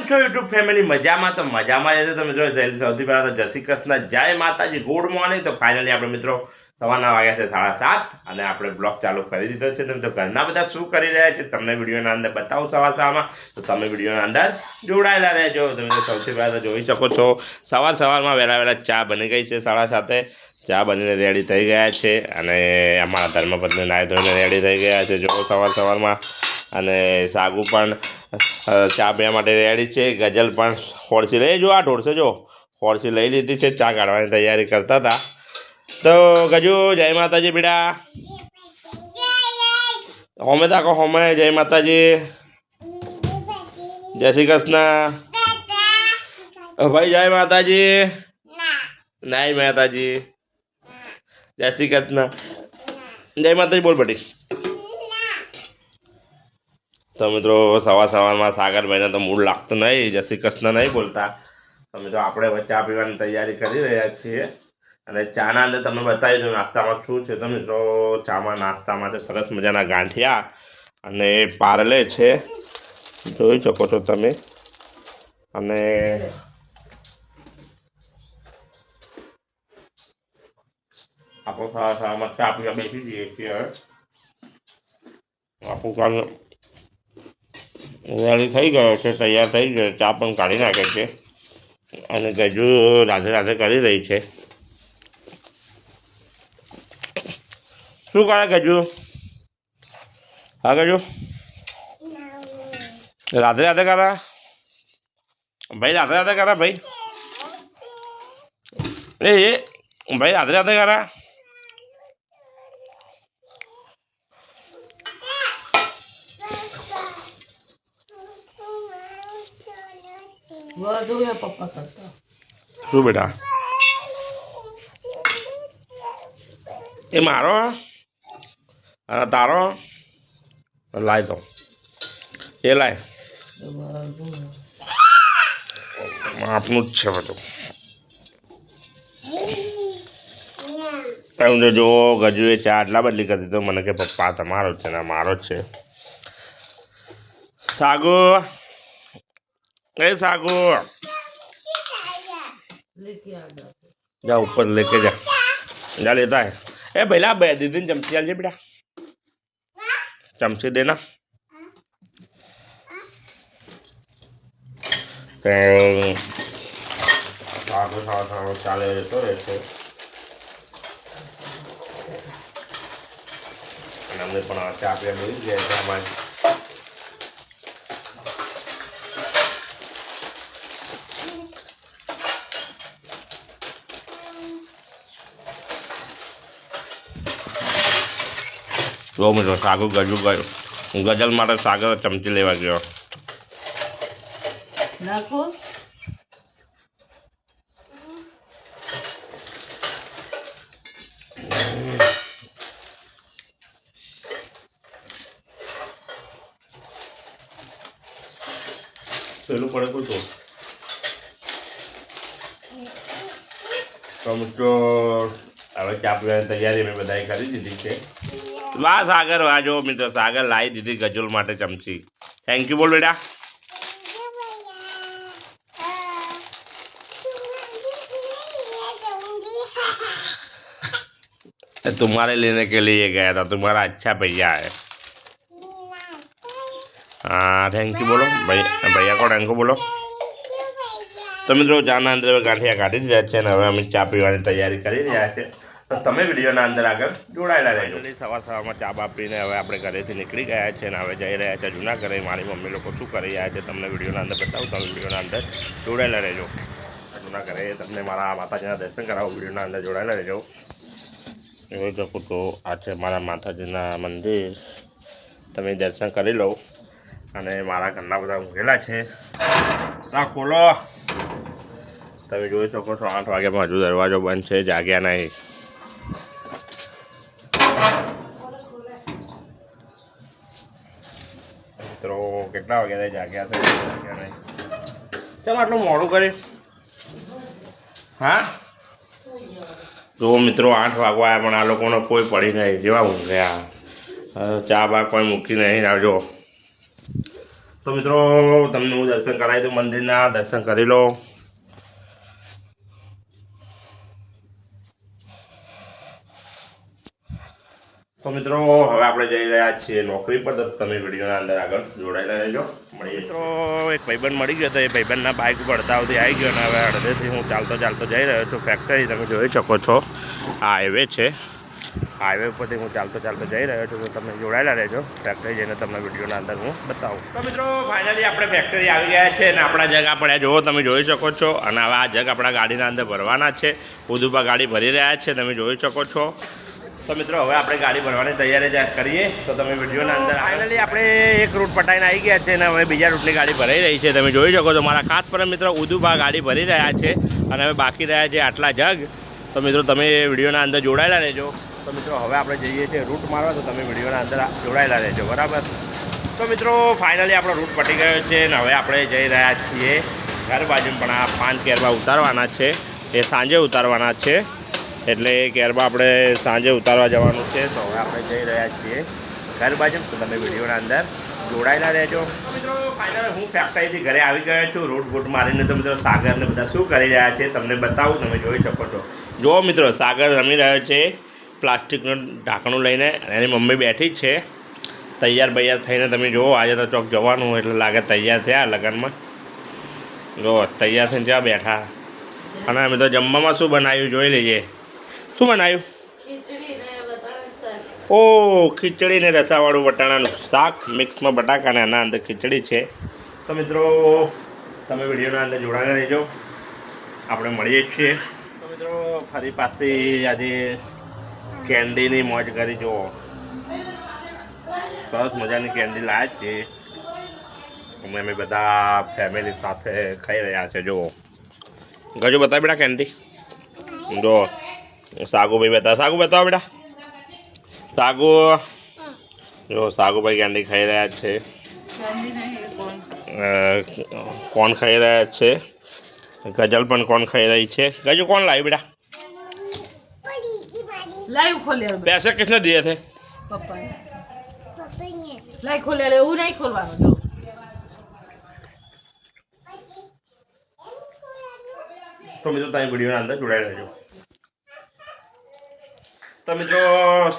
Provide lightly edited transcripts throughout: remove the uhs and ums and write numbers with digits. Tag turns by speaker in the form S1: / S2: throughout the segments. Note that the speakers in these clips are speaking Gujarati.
S1: છો યુટ્યુબ ફેમિલી? મજામાં તો મજામાં જ છે. તો મિત્રો સૌથી પહેલાં તો જય શ્રી કૃષ્ણ, જય માતાજી, ગુડ મોર્નિંગ. તો ફાઇનલી આપણે મિત્રો સવારના વાગ્યા છે 7:30 અને આપણે બ્લોગ ચાલુ કરી દીધો છે. તો ઘરના બધા શું કરી રહ્યા છે તમને વિડીયોના અંદર બતાવું સવારમાં. તો તમે વિડીયોના અંદર જોડાયેલા રહેજો. તમે સૌથી પહેલાં તો જોઈ શકો છો સવારમાં વહેલા ચા બની ગઈ છે 7:30. ચા બનીને રેડી થઈ ગયા છે અને અમારા ધર્મપત્ની નાહી ધોઈને રેડી થઈ ગયા છે જો સવારમાં. અને સાગુ પણ ચા પીવા માટે રેડી છે. ગજલ પણ હોળસી લઈ જો, આ ઢોળશે જો હોળસી લઈ લીધી છે, ચા કાઢવાની તૈયારી કરતા હતા. તો ગજુ જય માતાજી બેટા, હોમે તાકો હોમે. જય માતાજી, જય શ્રી કૃષ્ણ ભાઈ, જય માતાજી, નાય માતાજી, જય શ્રી કૃષ્ણ, જય માતાજી બોલ બટી. તો મિત્રો સવારમાં સાગરભાઈને તો મૂડ લાગતો નહીં, જય શ્રી કૃષ્ણ નહીં બોલતા. તો મિત્રો આપણે ચા પીવાની તૈયારી કરી રહ્યા છીએ. અને ચાના અંદર તમે બતાવી દો નાસ્તામાં શું છે. તો મિત્રો ચામાં નાસ્તામાં છે સરસ મજાના ગાંઠિયા અને પાર્લે છે, જોઈ શકો છો તમે. અને આપણું સવારમાં ચા પીવા બેસી જઈએ છીએ. આપણું કામ રેડી થઈ ગયો છે, તૈયાર થઈ ગયો. ચા પણ કાઢી નાખે છે અને ગજુ રાધે રાધે કરી રહી છે. શું કરે ગજુ? હા ગજુ, રાધે રાધે કરા ભાઈ, રાધે રાધે કરા ભાઈ. એ ભાઈ રાધે રાધે કરા. શું બેટા? એ મારો અને તારો લાય તો એ લાય, આપનું જ છે બધું. એમ તો જો ગજુએ ચા આટલા બદલી કરી દીધો. મને કે પપ્પા તમારો જ છે ને મારો જ છે. સાગુ, એ સાગુ જા ऊपर लेके जा लेता है. ए भैया दीदी ने चमची आलिए बेटा, चमची देना. ચાલે જતો રહેશે અને અમને પણ ચા પીવા મળી ગયા છે. અમારે જો મિત્રો સાગર ગજુ ગયો, ગજલ માટે સાગર ચમચી લેવા ગયો. નાખો પેલું પડે કોઈ તો મિત્રો હવે ચા પીવાની તૈયારી મેં બધાએ કરી દીધી છે. વાહ સાગર, વાહ. જો મિત્રો સાગર લાવી દીધી ગજુલ માટે ચમચી. થેન્ક યુ બોલ બેટા. तुम्हारे लेने के लिए गया था, तुम्हारा अच्छा भैया है. हाँ थैंक यू बोलो भैया को थैंक यू बोलो. તો મિત્રો ચાના અંદર ગાંઠિયા કાઢી દીધા છે અને હવે અમે ચા પીવાની તૈયારી કરી રહ્યા છે. તો તમે વિડીયોના અંદર આગળ જોડાયેલા રહેજો. સવારમાં ચા બા પીને હવે આપણે ઘરેથી નીકળી ગયા છે અને હવે જઈ રહ્યા છે જૂના ઘરે. મારી મમ્મી લોકો શું કરી રહ્યા છે તમને વિડીયોના અંદર બતાવું. તમે વિડીયોના અંદર જોડાયેલા રહેજો. જૂના ઘરે તમને મારા માતાજીના દર્શન કરાવો. વિડીયોના અંદર જોડાયેલા રહેજો. જોઈ શકો તો આ છે મારા માતાજીના મંદિર, તમે દર્શન કરી લો. અને મારા ઘરના બધા ઊંઘેલા છે. આ ખોલો. તમે જોઈ શકો છો 8 વાગ્યામાં હજુ દરવાજો બંધ છે, જાગ્યા નહીં. મિત્રો કેટલા વાગ્યા જાગ્યા છે, જાગ્યા નહીં. ચાલ આટલું મોડું કર્યું. હા તો મિત્રો 8 વાગવા આવ્યા પણ આ લોકોનો કોઈ પડી નહીં. જેવા ઊંઘ્યા. ચા બા કોઈ મૂકી નહીં. આવજો તો મિત્રો તમને હું દર્શન કરાવી દઉં, મંદિરના દર્શન કરી લો. તો મિત્રો હવે આપણે જઈ રહ્યા છીએ નોકરી પર. તો તમે વિડીયોના અંદર આગળ જોડાયેલા રહેજો. મળીએ. મિત્રો એક ભાઈબંધ મળી ગયો હતો, એ ભાઈબંધના બાઇક ઉપર અડધાવથી આવી ગયો, અને હવે અડધેથી હું ચાલતો જઈ રહ્યો છું ફેક્ટરી. તમે જોઈ શકો છો આ હાઈવે છે, હાઈવે ઉપરથી હું ચાલતો જઈ રહ્યો છું. તો તમે જોડાયેલા રહેજો, ફેક્ટરી જઈને તમને વિડીયોના અંદર હું બતાવું. તો મિત્રો ફાઇનલી આપણે ફેક્ટરી આવી ગયા છે, અને આપણા જગ પડ્યા જુઓ, તમે જોઈ શકો છો. અને હવે આ જગ આપણા ગાડીના અંદર ભરવાના છે. ઉદુપા ગાડી ભરી રહ્યા છે, તમે જોઈ શકો છો. તો મિત્રો હવે આપણે ગાડી ભરવાની તૈયારી કરીએ. તો તમે વિડીયોના અંદર ફાઇનલી આપણે એક રૂટ પટાઈને આવી ગયા છે, અને હવે બીજા રૂટની ગાડી ભરાઈ રહી છે. તમે જોઈ શકો છો. મારા ખાસ પર મિત્રો ઉદુપા ગાડી ભરી રહ્યા છે, અને હવે બાકી રહ્યા છે આટલા જગ. તો મિત્રો તમે વિડીયોના અંદર જોડાયેલા રહેજો. તો મિત્રો હવે આપણે જઈએ છીએ રૂટ મારવા. તો તમે વિડીયોના અંદર જોડાયેલા રહેજો, બરાબર. તો મિત્રો ફાઇનલી આપણો રૂટ પટી ગયો છે, અને હવે આપણે જઈ રહ્યા છીએ ઘર બાજુ. પણ આ 5 કેરબા ઉતારવાના છે, એ સાંજે ઉતારવાના છે. એટલે કેરબા આપણે સાંજે ઉતારવા જવાનું છે. તો હવે આપણે જઈ રહ્યા છીએ ઘર બાજુ. તો તમે વિડીયોના અંદર જોડાયેલા રહેજો. મિત્રો ફાઇનલ હું ફેક્ટરીથી ઘરે આવી ગયો છું રૂટ બૂટ મારીને. તો મિત્રો સાગરને બધા શું કરી રહ્યા છે તમને બતાવું, તમે જોઈ શકો છો. જુઓ મિત્રો, સાગર રમી રહ્યો છે પ્લાસ્ટિકનું ઢાંકણું લઈને, અને એની મમ્મી બેઠી જ છે તૈયાર થઈને. તમે જુઓ, આજે તો ચોક જવાનું એટલે લાગે તૈયાર થયા લગ્નમાં. જુઓ તૈયાર થઈને ત્યાં બેઠા. અને અમે તો જમવામાં શું બનાવ્યું જોઈ લઈએ. શું બનાવ્યું? ઓ ખીચડી ને રસાવાળું વટાણાનું શાક મિક્સમાં બટાકા, અને આના અંદર ખીચડી છે. તો મિત્રો તમે વિડીયોના અંદર જોડાયેલા રહેજો, આપણે મળીએ છીએ. તો મિત્રો ફરી પાછી આજે કેન્ડીની મોજ કરી. જુઓ સરસ મજાની કેન્ડી લાવ્યા છે. અમે બધા ફેમિલી સાથે ખાઈ રહ્યા છે. જુઓ ગજો બતાવ બેટા કેન્ડી. જો સાગુભાઈ બતાવો, સાગુ બતાવો બેટા. સાગુ જો સાગુભાઈ કેન્ડી ખાઈ રહ્યા છે. કોણ ખાઈ રહ્યા છે? ગજલ પણ કોણ ખાઈ રહી છે? ગજુ કોણ લાવ્યું બેટા?
S2: लाइव खोले
S1: पैसे किसने दिए थे?
S2: पापा ने लाइव खोले ले वो नहीं खोलवानो जो
S1: तो મિત્રો તમે વિડીયોના અંદર જોડાયેલા રહેજો. તો મિત્રો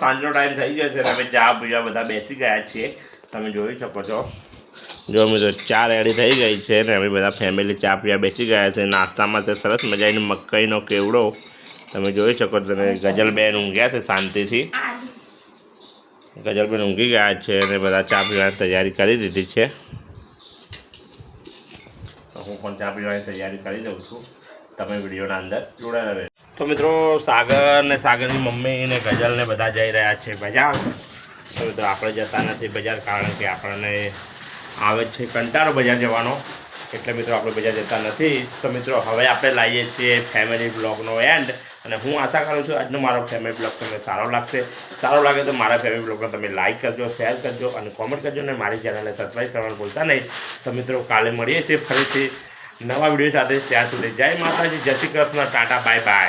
S1: સાંજનો ટાઈમ થઈ ગયો છે, અમે ચા પીવા બધા બેસી ગયા છીએ. તમે જોઈ શકો છો. જો મિત્રો ચા રેડી થઈ ગઈ છે, ને અમે બધા ફેમિલી ચા પીવા બેસી ગયા છે. નાસ્તામાં તે સરસ મજાનો મકાઈનો કેવડો તમે જોઈ શકો છો. ગજલબેન ઊંઘ્યા છે શાંતિથી. ગજલબેન ઊંઘી ગયા છે, અને બધા ચા પીવાની તૈયારી કરી દીધી છે. હું પણ ચા પીવાની તૈયારી કરી દઉં છું. તમે વિડીયોના અંદર જોડાયેલા રહેજો. તો મિત્રો સાગર ને સાગરની મમ્મી ને ગજલ ને બધા જઈ રહ્યા છે બજાર. તો મિત્રો આપણે જતા નથી બજાર, કારણ કે આપણને આવે છે કંટાળો બજાર જવાનો, એટલે મિત્રો આપણે બજાર જતા નથી. તો મિત્રો હવે આપણે લાવીએ છીએ ફેમિલી બ્લોગનો એન્ડ. અને હું આશા કરું છું આજનો મારો ફેમિલી બ્લોગ તમને સારો લાગશે. સારો લાગે તો મારા ફેમિલી બ્લોગને તમે લાઇક કરજો, શેર કરજો અને કોમેન્ટ કરજો, અને મારી ચેનલને સબસ્ક્રાઈબ કરવાનું ભૂલતા નહીં. તો મિત્રો કાલે મળીએ છીએ ફરીથી નવા વિડીયો સાથે. ત્યાં સુધી જય માતાજી, જય શ્રી કૃષ્ણ, ટાટા, બાય બાય.